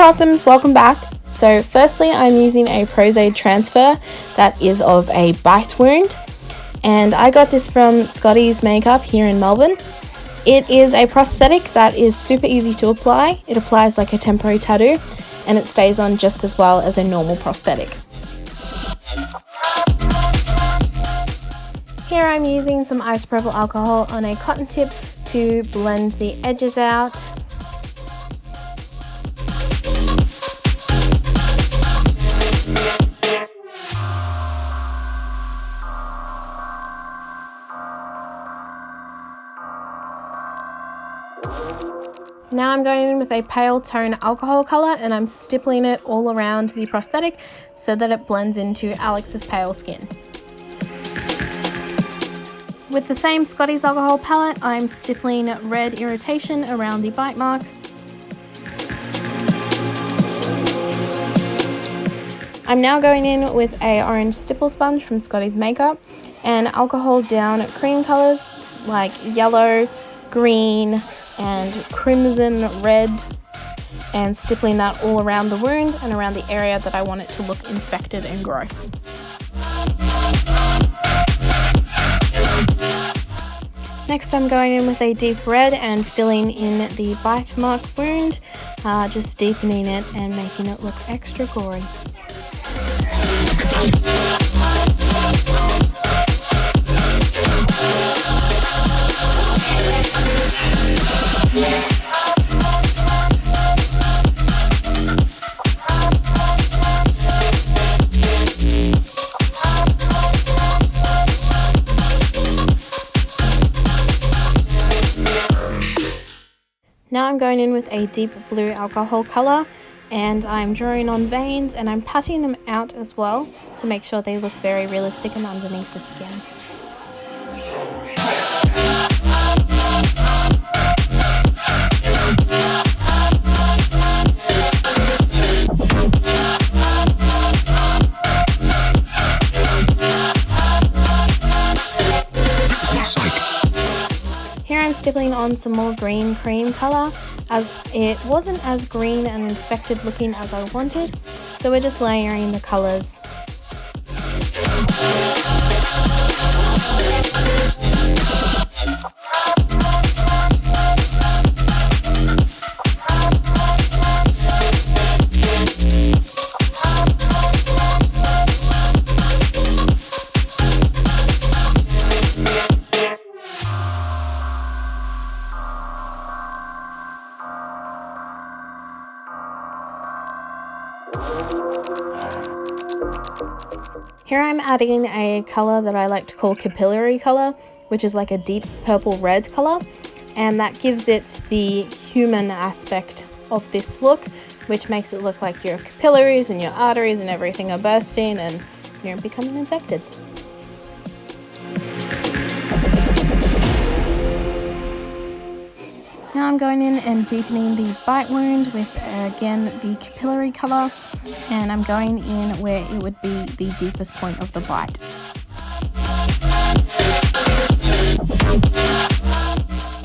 Possums, welcome back. So firstly, I'm using a Aide transfer that is of a bite wound, and I got this from Scotty's Makeup here in Melbourne. It is a prosthetic that is super easy to apply. It applies like a temporary tattoo and it stays on just as well as a normal prosthetic. Here I'm using some isopropyl alcohol on a cotton tip to blend the edges out. Now I'm going in with a pale tone alcohol colour and I'm stippling it all around the prosthetic so that it blends into Alex's pale skin. With the same Scotty's alcohol palette, I'm stippling red irritation around the bite mark. I'm now going in with a orange stipple sponge from Scotty's Makeup and alcohol down cream colours like yellow, green, and crimson red, and stippling that all around the wound and around the area that I want it to look infected and gross. Next I'm going in with a deep red and filling in the bite mark wound, just deepening it and making it look extra gory. Now I'm going in with a deep blue alcohol colour and I'm drawing on veins and I'm patting them out as well to make sure they look very realistic and underneath the skin. Here I'm stippling on some more green cream colour as it wasn't as green and infected looking as I wanted, so we're just layering the colours. Here I'm adding a colour that I like to call capillary colour, which is like a deep purple red colour, and that gives it the human aspect of this look, which makes it look like your capillaries and your arteries and everything are bursting and you're becoming infected. Now I'm going in and deepening the bite wound with, again, the capillary colour, and I'm going in where it would be the deepest point of the bite.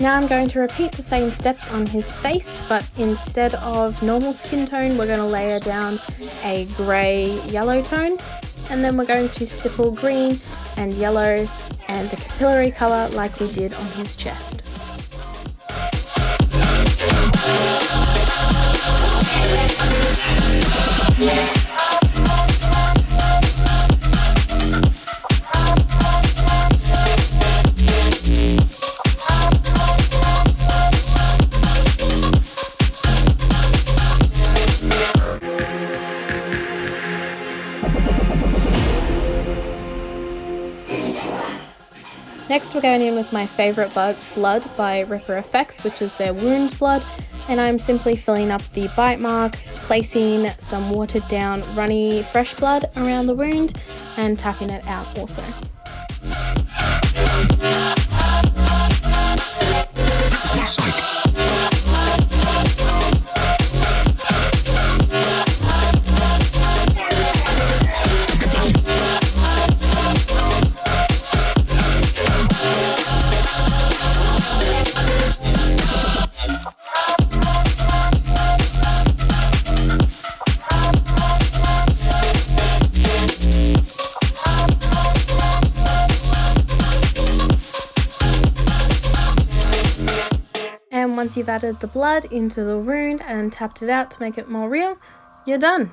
Now I'm going to repeat the same steps on his face, but instead of normal skin tone, we're going to layer down a grey-yellow tone, and then we're going to stipple green and yellow and the capillary colour like we did on his chest. Next we're going in with my favourite blood by SFX, which is their wound blood, and I'm simply filling up the bite mark, placing some watered down runny fresh blood around the wound and tapping it out also. once you've added the blood into the wound and tapped it out to make it more real, you're done.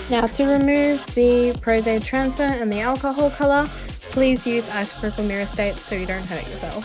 Now to remove the PRODCUTS transfer and the alcohol colour, please use isopropyl mirror state so you don't hurt yourself.